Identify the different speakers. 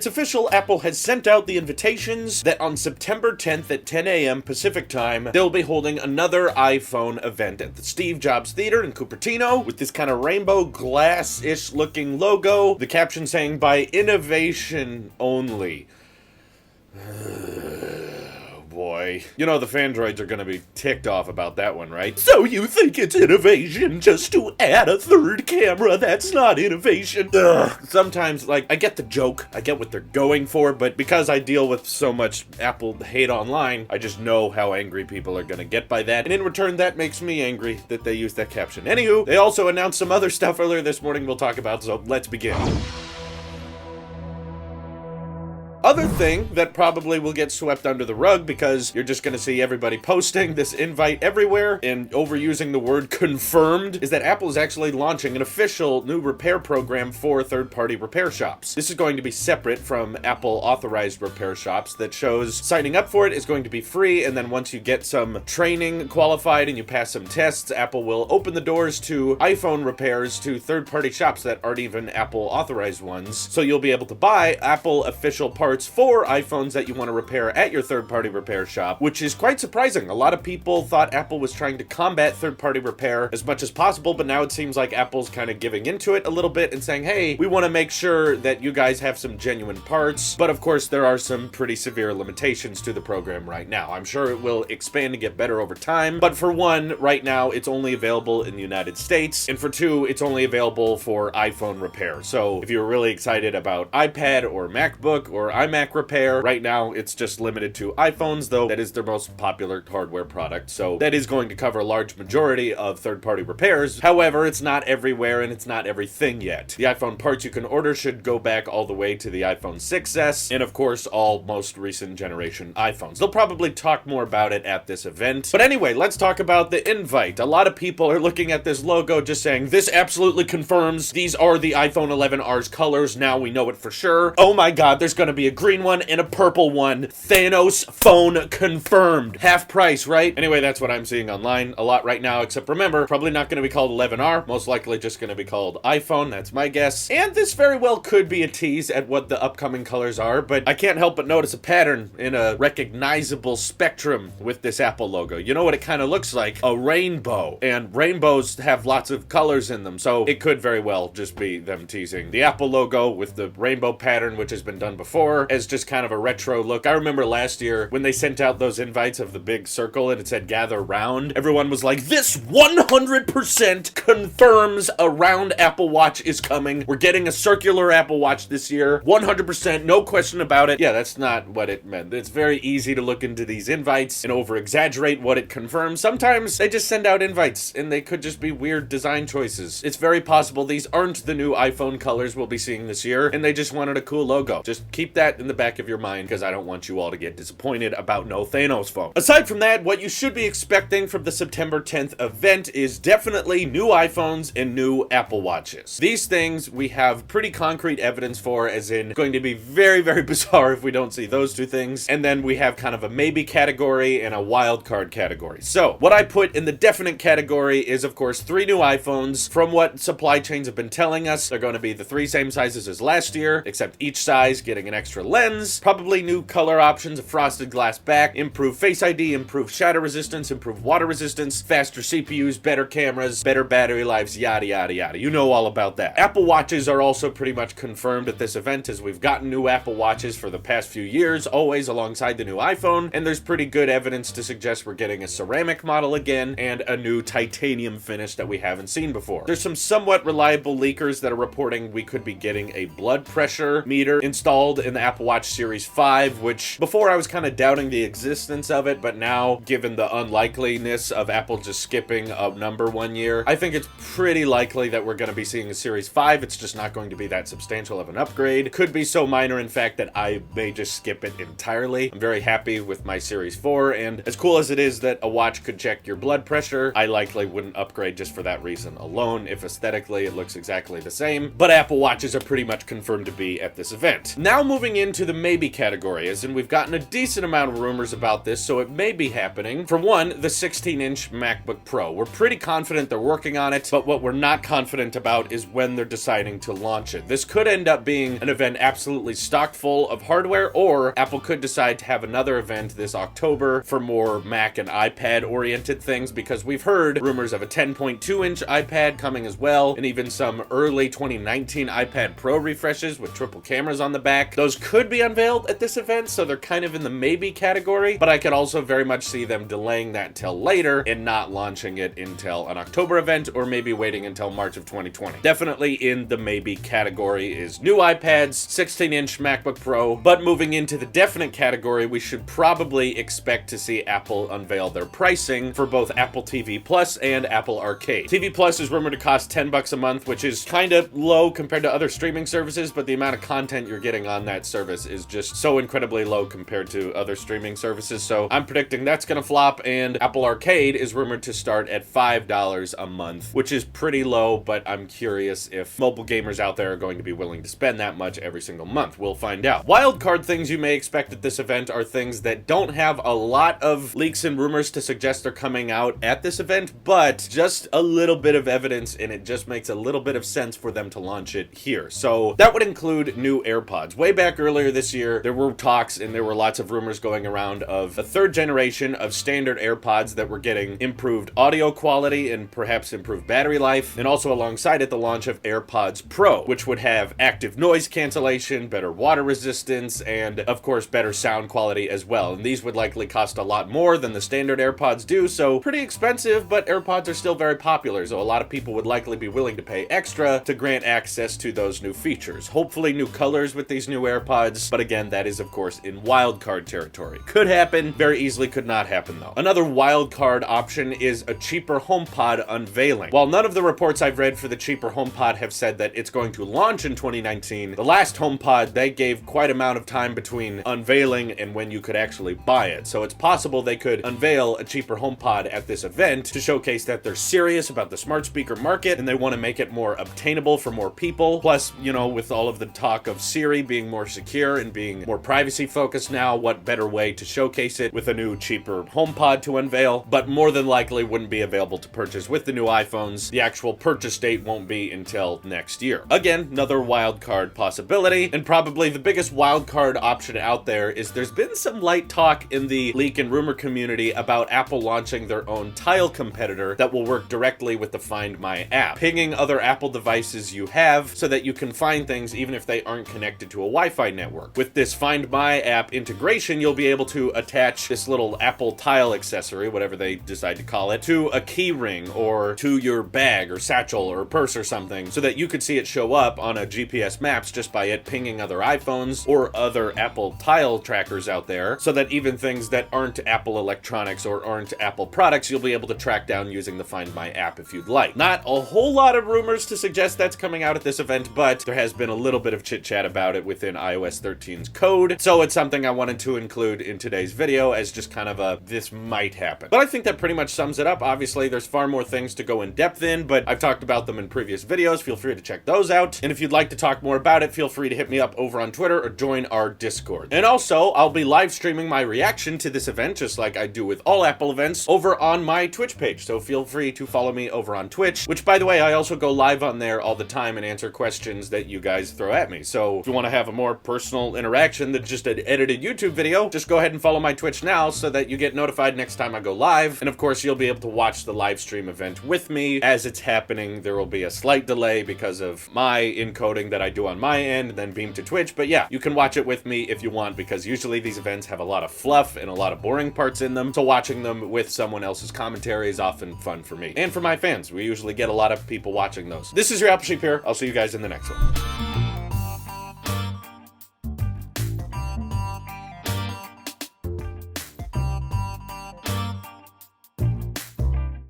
Speaker 1: it's official, Apple has sent out the invitations that on September 10th at 10 a.m. Pacific time, they'll be holding another iPhone event at the Steve Jobs Theater in Cupertino with this kind of rainbow glass-ish looking logo, the caption saying, "By innovation only." Boy. You know the Fandroids are gonna be ticked off about that one, right? So you think it's innovation just to add a third camera? That's not innovation. Ugh. Sometimes, like, I get the joke, I get what they're going for, but because I deal with so much Apple hate online, I just know how angry people are gonna get by that, and in return, that makes me angry that they used that caption. Anywho, they also announced some other stuff earlier this morning we'll talk about, so let's begin. Other thing that probably will get swept under the rug because you're just gonna see everybody posting this invite everywhere and overusing the word confirmed is that Apple is actually launching an official new repair program for third-party repair shops. This is going to be separate from Apple authorized repair shops that shows signing up for it is going to be free, and then once you get some training qualified and you pass some tests, Apple will open the doors to iPhone repairs to third-party shops that aren't even Apple authorized ones. So you'll be able to buy Apple official parts for iPhones that you want to repair at your third-party repair shop, which is quite surprising. A lot of people thought Apple was trying to combat third-party repair as much as possible, but now it seems like Apple's kind of giving into it a little bit and saying, hey, we want to make sure that you guys have some genuine parts, but of course there are some pretty severe limitations to the program right now. I'm sure it will expand and get better over time, but for one, right now it's only available in the United States, and for two, it's only available for iPhone repair. So if you're really excited about iPad or MacBook or iMac repair, right now it's just limited to iPhones, though that is their most popular hardware product, so that is going to cover a large majority of third-party repairs. However, it's not everywhere and it's not everything yet. The iPhone parts you can order should go back all the way to the iPhone 6s and of course all most recent generation iPhones. They'll probably talk more about it at this event. But anyway, let's talk about the invite. A lot of people are looking at this logo just saying, this absolutely confirms these are the iPhone 11R's colors. Now we know it for sure. Oh my god, there's gonna be a green one and a purple one. Thanos phone confirmed. Half price, right? Anyway, that's what I'm seeing online a lot right now, except remember, probably not going to be called 11R, most likely just going to be called iPhone, that's my guess. And this very well could be a tease at what the upcoming colors are, but I can't help but notice a pattern in a recognizable spectrum with this Apple logo. You know what it kind of looks like? A rainbow. And rainbows have lots of colors in them, so it could very well just be them teasing the Apple logo with the rainbow pattern, which has been done before, as just kind of a retro look. I remember last year when they sent out those invites of the big circle and it said gather round, everyone was like, this 100% confirms a round Apple Watch is coming. We're getting a circular Apple Watch this year. 100%, no question about it. Yeah, that's not what it meant. It's very easy to look into these invites and over-exaggerate what it confirms. Sometimes they just send out invites and they could just be weird design choices. It's very possible these aren't the new iPhone colors we'll be seeing this year and they just wanted a cool logo. Just keep that in the back of your mind because I don't want you all to get disappointed about no Thanos phone. Aside from that, what you should be expecting from the September 10th event is definitely new iPhones and new Apple Watches. These things we have pretty concrete evidence for, as in going to be very, very bizarre if we don't see those two things. And then we have kind of a maybe category and a wild card category. So what I put in the definite category is, of course, 3 new iPhones. From what supply chains have been telling us, they're going to be the 3 same sizes as last year, except each size getting an extra lens, probably new color options, a frosted glass back, improved Face ID, improved shadow resistance, improved water resistance, faster CPUs, better cameras, better battery lives, yada yada yada. You know all about that. Apple Watches are also pretty much confirmed at this event, as we've gotten new Apple Watches for the past few years, always alongside the new iPhone, and there's pretty good evidence to suggest we're getting a ceramic model again and a new titanium finish that we haven't seen before. There's some somewhat reliable leakers that are reporting we could be getting a blood pressure meter installed in the Apple Watch Series 5, which before I was kind of doubting the existence of it, but now, given the unlikeliness of Apple just skipping a number 1 year, I think it's pretty likely that we're going to be seeing a Series 5. It's just not going to be that substantial of an upgrade. Could be so minor, in fact, that I may just skip it entirely. I'm very happy with my Series 4, and as cool as it is that a watch could check your blood pressure, I likely wouldn't upgrade just for that reason alone, if aesthetically it looks exactly the same. But Apple Watches are pretty much confirmed to be at this event. Now moving moving into the maybe category, as in we've gotten a decent amount of rumors about this, so it may be happening. For one, the 16-inch MacBook Pro. We're pretty confident they're working on it, but what we're not confident about is when they're deciding to launch it. This could end up being an event absolutely stock full of hardware, or Apple could decide to have another event this October for more Mac and iPad oriented things, because we've heard rumors of a 10.2-inch iPad coming as well, and even some early 2019 iPad Pro refreshes with triple cameras on the back. Those could be unveiled at this event, so they're kind of in the maybe category, but I could also very much see them delaying that till later and not launching it until an October event, or maybe waiting until March of 2020. Definitely in the maybe category is new iPads, 16-inch MacBook Pro, but moving into the definite category, we should probably expect to see Apple unveil their pricing for both Apple TV Plus and Apple Arcade. TV Plus is rumored to cost $10 a month, which is kind of low compared to other streaming services, but the amount of content you're getting on that service is just so incredibly low compared to other streaming services, so I'm predicting that's gonna flop. And Apple Arcade is rumored to start at $5 a month, which is pretty low, but I'm curious if mobile gamers out there are going to be willing to spend that much every single month. We'll find out. Wildcard things you may expect at this event are things that don't have a lot of leaks and rumors to suggest they're coming out at this event, but just a little bit of evidence, and it just makes a little bit of sense for them to launch it here. So that would include new AirPods. Way back earlier this year, there were talks and there were lots of rumors going around of a third generation of standard AirPods that were getting improved audio quality and perhaps improved battery life, and also alongside it the launch of AirPods Pro, which would have active noise cancellation, better water resistance, and of course better sound quality as well. And these would likely cost a lot more than the standard AirPods do, so pretty expensive, but AirPods are still very popular, so a lot of people would likely be willing to pay extra to grant access to those new features. Hopefully new colors with these new AirPods, but again, that is of course in wildcard territory. Could happen, very easily could not happen though. Another wildcard option is a cheaper HomePod unveiling. While none of the reports I've read for the cheaper HomePod have said that it's going to launch in 2019, the last HomePod, they gave quite amount of time between unveiling and when you could actually buy it. So it's possible they could unveil a cheaper HomePod at this event to showcase that they're serious about the smart speaker market and they want to make it more obtainable for more people. Plus, you know, with all of the talk of Siri being more secure and being more privacy focused now, what better way to showcase it with a new cheaper HomePod to unveil? But more than likely wouldn't be available to purchase with the new iPhones. The actual purchase date won't be until next year. Again, another wild card possibility, and probably the biggest wild card option out there is there's been some light talk in the leak and rumor community about Apple launching their own tile competitor that will work directly with the Find My app, pinging other Apple devices you have so that you can find things even if they aren't connected to a Wi-Fi network. With this Find My app integration, you'll be able to attach this little Apple tile accessory, whatever they decide to call it, to a key ring or to your bag or satchel or purse or something, so that you could see it show up on a GPS maps just by it pinging other iPhones or other Apple tile trackers out there, so that even things that aren't Apple electronics or aren't Apple products, you'll be able to track down using the Find My app if you'd like. Not a whole lot of rumors to suggest that's coming out at this event, but there has been a little bit of chit chat about it within iOS 13's code, so it's something I wanted to include in today's video as just kind of a this might happen. But I think that pretty much sums it up. Obviously there's far more things to go in depth in, but I've talked about them in previous videos. Feel free to check those out, and if you'd like to talk more about it, feel free to hit me up over on Twitter or join our Discord. And also, I'll be live streaming my reaction to this event, just like I do with all Apple events, over on my Twitch page, so feel free to follow me over on Twitch, which by the way, I also go live on there all the time and answer questions that you guys throw at me. So if you want to have a more personal interaction than just an edited YouTube video, just go ahead and follow my Twitch now so that you get notified next time I go live. And of course, you'll be able to watch the live stream event with me as it's happening. There will be a slight delay because of my encoding that I do on my end and then beam to Twitch. But yeah, you can watch it with me if you want, because usually these events have a lot of fluff and a lot of boring parts in them. So watching them with someone else's commentary is often fun for me and for my fans. We usually get a lot of people watching those. This is your Apple Sheep here. I'll see you guys in the next one.